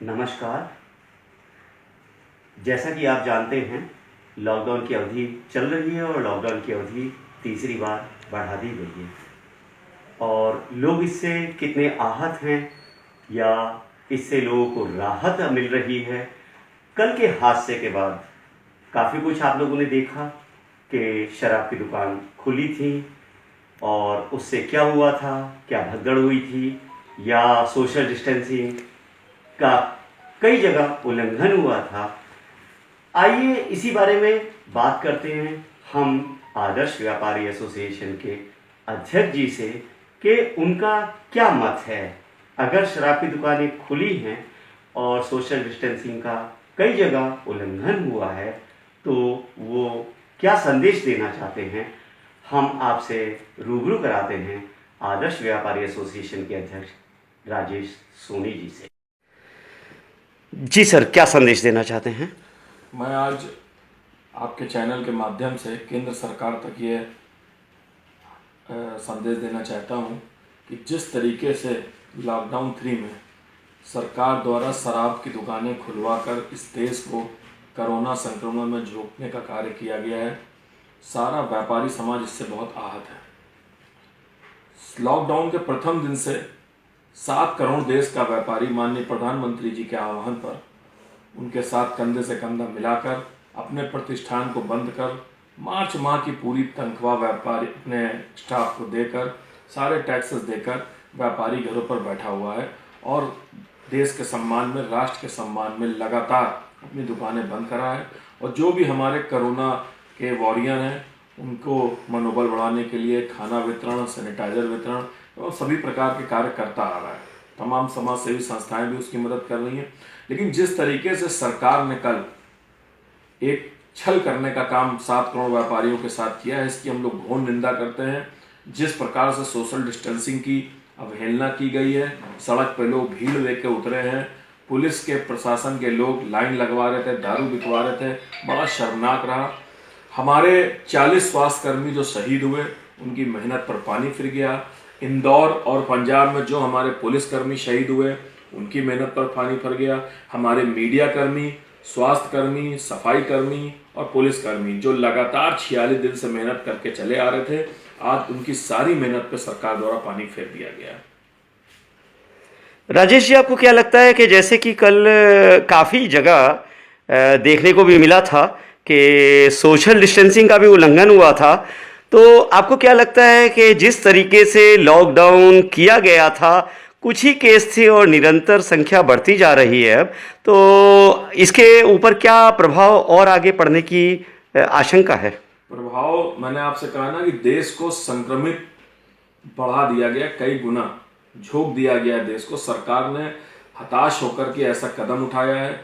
नमस्कार। जैसा कि आप जानते हैं, लॉकडाउन की अवधि चल रही है और लॉकडाउन की अवधि तीसरी बार बढ़ा दी गई है और लोग इससे कितने आहत हैं या इससे लोगों को राहत मिल रही है। कल के हादसे के बाद काफ़ी कुछ आप लोगों ने देखा कि शराब की दुकान खुली थी और उससे क्या हुआ था, क्या भगदड़ हुई थी या सोशल डिस्टेंसिंग का कई जगह उल्लंघन हुआ था। आइए इसी बारे में बात करते हैं हम आदर्श व्यापारी एसोसिएशन के अध्यक्ष जी से कि उनका क्या मत है। अगर शराब की दुकानें खुली हैं और सोशल डिस्टेंसिंग का कई जगह उल्लंघन हुआ है तो वो क्या संदेश देना चाहते हैं, हम आपसे रूबरू कराते हैं आदर्श व्यापारी एसोसिएशन के अध्यक्ष राजेश सोनी जी से। जी सर, क्या संदेश देना चाहते हैं? मैं आज आपके चैनल के माध्यम से केंद्र सरकार तक ये संदेश देना चाहता हूँ कि जिस तरीके से लॉकडाउन 3 में सरकार द्वारा शराब की दुकानें खुलवाकर इस देश को कोरोना संक्रमण में झोंकने का कार्य किया गया है, सारा व्यापारी समाज इससे बहुत आहत है। लॉकडाउन के प्रथम दिन से 7 करोड़ देश का व्यापारी माननीय प्रधानमंत्री जी के आह्वान पर उनके साथ कंधे से कंधा मिलाकर अपने प्रतिष्ठान को बंद कर मार्च माह की पूरी तनख्वाह व्यापारी अपने स्टाफ को देकर सारे टैक्सेस देकर व्यापारी घरों पर बैठा हुआ है और देश के सम्मान में, राष्ट्र के सम्मान में लगातार अपनी दुकानें बंद करा है। और जो भी हमारे कोरोना के वॉरियर हैं उनको मनोबल बढ़ाने के लिए खाना वितरण, सैनिटाइजर वितरण और सभी प्रकार के कार्य करता आ रहा है। तमाम समाज सेवी संस्थाएं भी उसकी मदद कर रही हैं। लेकिन जिस तरीके से सरकार ने कल एक छल करने का काम 7 करोड़ व्यापारियों के साथ किया है, इसकी हम लोग घोर निंदा करते हैं। जिस प्रकार से सोशल डिस्टेंसिंग की अवहेलना की गई है, सड़क पे लोग भीड़ लेके उतरे हैं, पुलिस के प्रशासन के लोग लाइन लगवा रहे थे, दारू बिकवा रहे थे, बड़ा शर्मनाक रहा। हमारे 40 स्वास्थ्यकर्मी जो शहीद हुए उनकी मेहनत पर पानी फिर गया। इंदौर और पंजाब में जो हमारे पुलिसकर्मी शहीद हुए उनकी मेहनत पर पानी फिर गया। हमारे मीडिया कर्मी, स्वास्थ्य कर्मी, सफाई कर्मी और पुलिसकर्मी जो लगातार 46 दिन से मेहनत करके चले आ रहे थे, आज उनकी सारी मेहनत पर सरकार द्वारा पानी फेर दिया गया। राजेश जी, आपको क्या लगता है कि जैसे कि कल काफ़ी जगह देखने को भी मिला था कि सोशल डिस्टेंसिंग का भी उल्लंघन हुआ था, तो आपको क्या लगता है कि जिस तरीके से लॉकडाउन किया गया था, कुछ ही केस थे और निरंतर संख्या बढ़ती जा रही है अब, तो इसके ऊपर क्या प्रभाव और आगे पड़ने की आशंका है? प्रभाव मैंने आपसे कहा ना कि देश को संक्रमित बढ़ा दिया गया, कई गुना झोंक दिया गया देश को। सरकार ने हताश होकर के ऐसा कदम उठाया है,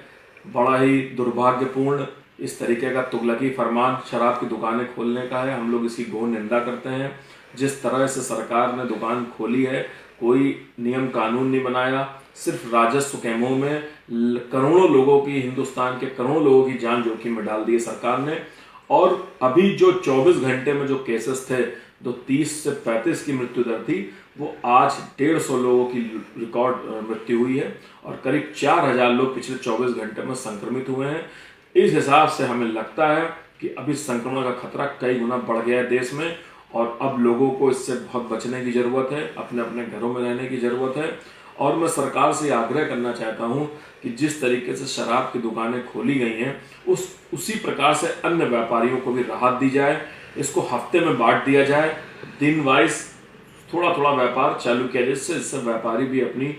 बड़ा ही दुर्भाग्यपूर्ण इस तरीके का तुगलकी फरमान शराब की दुकानें खोलने का है। हम लोग इसकी घोर निंदा करते हैं। जिस तरह से सरकार ने दुकान खोली है, कोई नियम कानून नहीं बनाया, सिर्फ राजस्व के मुंह में करोड़ों लोगों की, हिंदुस्तान के करोड़ों लोगों की जान जोखिम में डाल दी है सरकार ने। और अभी जो 24 घंटे में जो केसेस थे, जो 30 से 35 की मृत्यु दर थी, वो आज 150 लोगों की रिकॉर्ड मृत्यु हुई है और करीब 4000 लोग पिछले 24 घंटे में संक्रमित हुए हैं। इस हिसाब से हमें लगता है कि अभी संक्रमण का खतरा कई गुना बढ़ गया है देश में और अब लोगों को इससे बहुत बचने की ज़रूरत है, अपने अपने घरों में रहने की ज़रूरत है। और मैं सरकार से आग्रह करना चाहता हूं कि जिस तरीके से शराब की दुकानें खोली गई हैं, उसी प्रकार से अन्य व्यापारियों को भी राहत दी जाए। इसको हफ्ते में बांट दिया जाए, दिन वाइज थोड़ा थोड़ा व्यापार चालू किया जाए, जिससे व्यापारी भी अपनी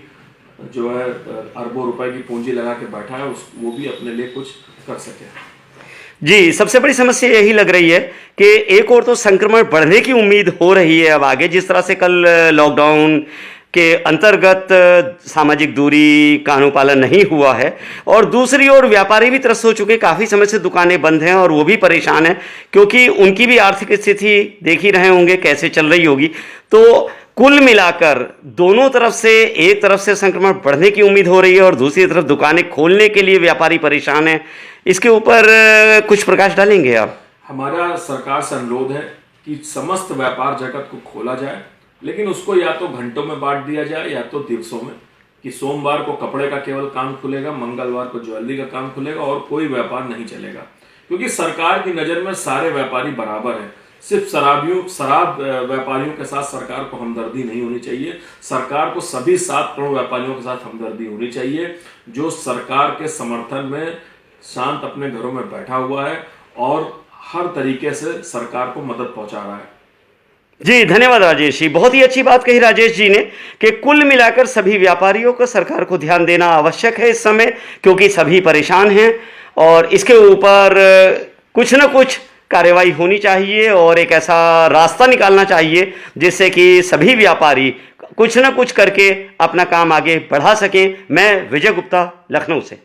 जो है अरबों रुपए की पूंजी लगा के बैठा है, वो भी अपने लिए कुछ कर सके। जी, सबसे बड़ी समस्या यही लग रही है कि एक और तो संक्रमण बढ़ने की उम्मीद हो रही है अब आगे, जिस तरह से कल लॉकडाउन के अंतर्गत सामाजिक दूरी का अनुपालन नहीं हुआ है, और दूसरी ओर व्यापारी भी त्रस्त हो चुके, काफ़ी समय से दुकानें बंद हैं और वो भी परेशान हैं क्योंकि उनकी भी आर्थिक स्थिति देख ही रहे होंगे कैसे चल रही होगी। तो कुल मिलाकर दोनों तरफ से, एक तरफ से संक्रमण बढ़ने की उम्मीद हो रही है और दूसरी तरफ दुकानें खोलने के लिए व्यापारी परेशान हैं। इसके ऊपर कुछ प्रकाश डालेंगे आप? हमारा सरकार से अनुरोध है कि समस्त व्यापार जगत को खोला जाए, लेकिन उसको या तो घंटों में बांट दिया जाए या तो दिवसों में, कि सोमवार को कपड़े का केवल काम खुलेगा, मंगलवार को ज्वेलरी का काम खुलेगा और कोई व्यापार नहीं चलेगा, क्योंकि सरकार की नज़र में सारे व्यापारी बराबर हैं। सिर्फ शराब व्यापारियों के साथ सरकार को हमदर्दी नहीं होनी चाहिए, सरकार को सभी 7 करोड़ व्यापारियों के साथ हमदर्दी होनी चाहिए जो सरकार के समर्थन में शांत अपने घरों में बैठा हुआ है और हर तरीके से सरकार को मदद पहुंचा रहा है। जी धन्यवाद राजेश जी, बहुत ही अच्छी बात कही राजेश जी ने कि कुल मिलाकर सभी व्यापारियों को सरकार को ध्यान देना आवश्यक है इस समय, क्योंकि सभी परेशान हैं और इसके ऊपर कुछ न कुछ कार्रवाई होनी चाहिए और एक ऐसा रास्ता निकालना चाहिए जिससे कि सभी व्यापारी कुछ न कुछ करके अपना काम आगे बढ़ा सकें। मैं विजय गुप्ता, लखनऊ से।